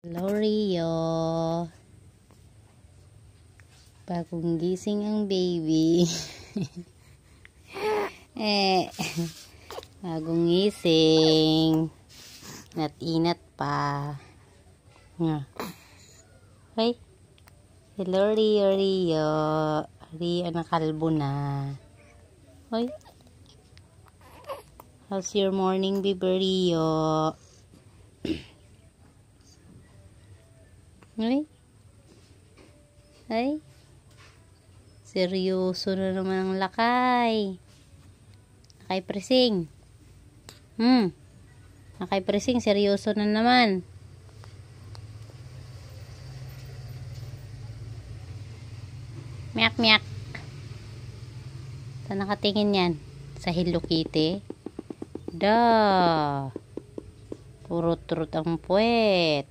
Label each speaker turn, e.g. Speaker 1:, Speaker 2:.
Speaker 1: Hello, Rio. Bagong gising ang baby. Bagong gising. Inat-inat pa. Hey. Hello, Rio. Rio, nakalbo na. Hoy. How's your morning, baby Rio? Ay. Ay. Seryoso na naman ang lakay. Lakay presing. Lakay presing, seryoso na naman. Miyak. Saan nakatingin yan? Sa Hello Kitty? Da. Turot-turot ang puwet.